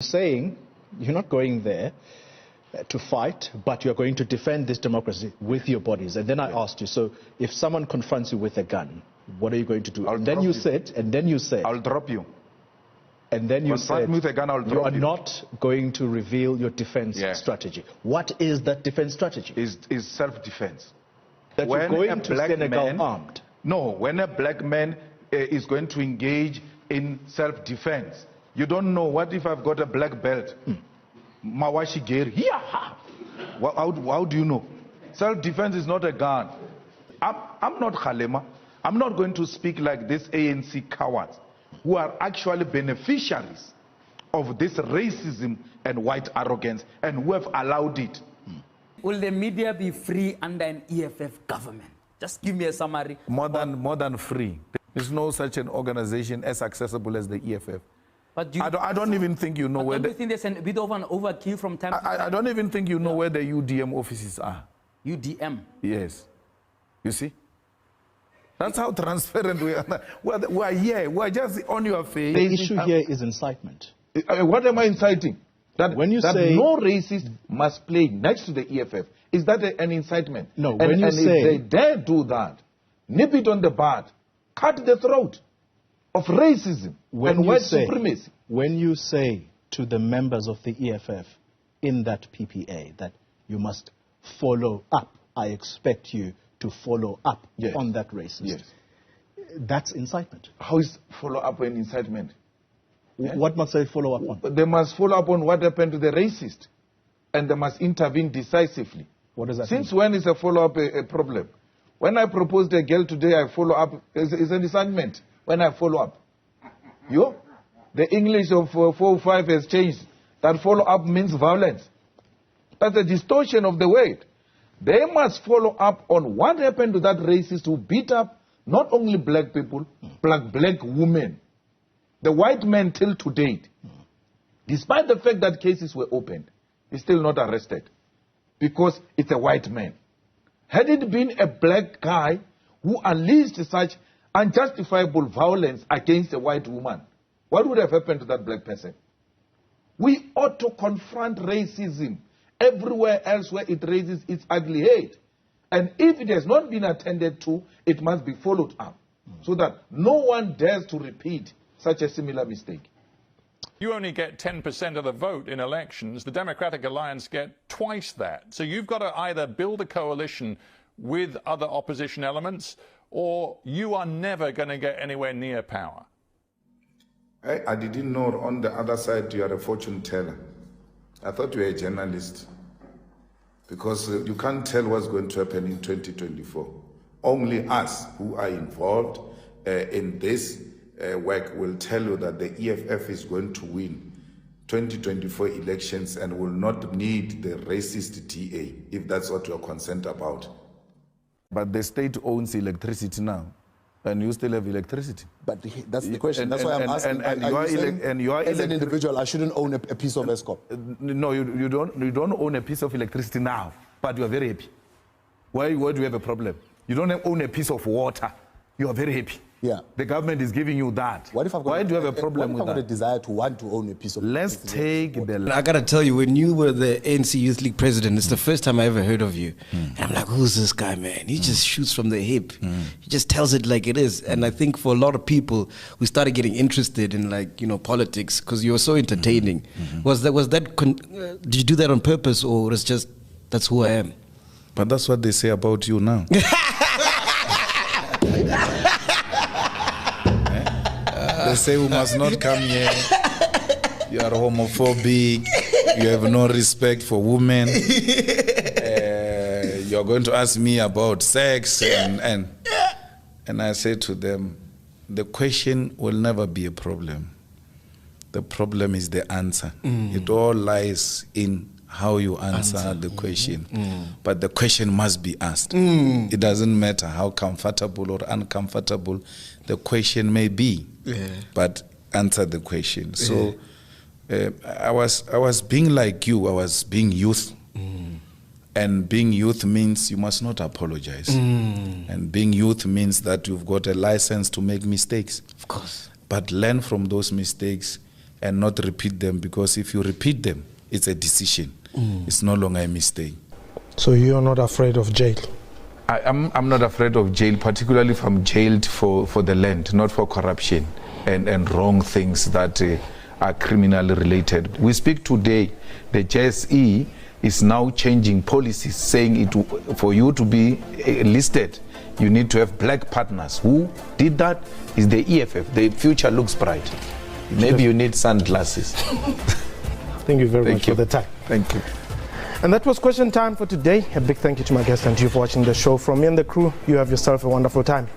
Saying you're not going there to fight, but you're going to defend this democracy with your bodies. And then I asked you, so if someone confronts you with a gun, what are you going to do? And then you said, I'll drop you. And then you said, with a gun, I'll drop you are not going to reveal your defense strategy. What is that defense strategy? Is self-defense. That you're going to Senegal armed? No, when a black man is going to engage in self-defense, you don't know, what if I've got a black belt? Mawashi Geri. How do you know? Self-defense is not a gun. I'm not Khalema. I'm not going to speak like this ANC cowards who are actually beneficiaries of this racism and white arrogance and who have allowed it. Will the media be free under an EFF government? Just give me a summary. More than free. There's no such an organization as accessible as the EFF. But I don't even think you know where. Don't you think there's a bit of an overkill from time to time? I don't even think you know where the UDM offices are. UDM? Yes. You see? That's how transparent we are. We're here. We're just on your face. The issue here is incitement. What am I inciting? That when you say no racist must play next to the EFF, is that an incitement? No. When you say, if they dare do that, nip it on the bud, cut the throat of racism and white supremacy. When you say to the members of the EFF in that PPA that you must follow up, I expect you to follow up on that racism. That's incitement. How is follow up an incitement? What must they follow up on? They must follow up on what happened to the racist, and they must intervene decisively. What does that Since mean? when is a follow-up a problem? When I proposed a girl today, I follow up. Is an incitement when I follow up. The English of 405 has changed. That follow-up means violence. That's a distortion of the word. They must follow up on what happened to that racist who beat up not only black people, black women. The white man till to date, despite the fact that cases were opened, is still not arrested because it's a white man. Had it been a black guy who unleashed such unjustifiable violence against a white woman, what would have happened to that black person? We ought to confront racism everywhere else where it raises its ugly head. And if it has not been attended to, it must be followed up so that no one dares to repeat such a similar mistake. You only get 10% of the vote in elections. The Democratic Alliance get twice that. So you've got to either build a coalition with other opposition elements, or you are never going to get anywhere near power. I didn't know on the other side you are a fortune teller. I thought you were a journalist. Because you can't tell what's going to happen in 2024. Only us who are involved in this work will tell you that the EFF is going to win 2024 elections and will not need the racist TA, if that's what you're concerned about. But the state owns electricity now, and you still have electricity. But that's the question. That's why I'm asking. And you are as an individual, I shouldn't own a piece of ESCOM. No, you don't own a piece of electricity now, but you are very happy. Why do you have a problem? You don't own a piece of water. You are very happy. Yeah. The government is giving you that. Why do you have a problem with that? What if I've got a desire to want to own a piece of Let's take the... I got to tell you, when you were the ANC Youth League president, it's the first time I ever heard of you. And I'm like, who's this guy, man? He just shoots from the hip. He just tells it like it is. And I think for a lot of people, we started getting interested in, like, politics because you were so entertaining. Did you do that on purpose, or was just, that's who I am? But that's what they say about you now. They say we must not come here. You are homophobic. You have no respect for women. You're going to ask me about sex. And I say to them, the question will never be a problem. The problem is the answer. It all lies in how you answer the question. But the question must be asked. It doesn't matter how comfortable or uncomfortable the question may be. But answer the question. So I was being like you. I was being youth. And being youth means you must not apologize. And being youth means that you've got a license to make mistakes. Of course. But learn from those mistakes and not repeat them, because if you repeat them, it's a decision. It's no longer a mistake. So you're not afraid of jail? I'm not afraid of jail, particularly if I'm jailed for the land, not for corruption and wrong things that are criminally related. We speak today, the JSE is now changing policies, saying for you to be listed, you need to have black partners. Who did that? Is the EFF. The future looks bright. Maybe you need sunglasses. Thank you very much for the time. Thank you. And that was question time for today. A big thank you to my guest and to you for watching the show. From me and the crew, you have yourself a wonderful time.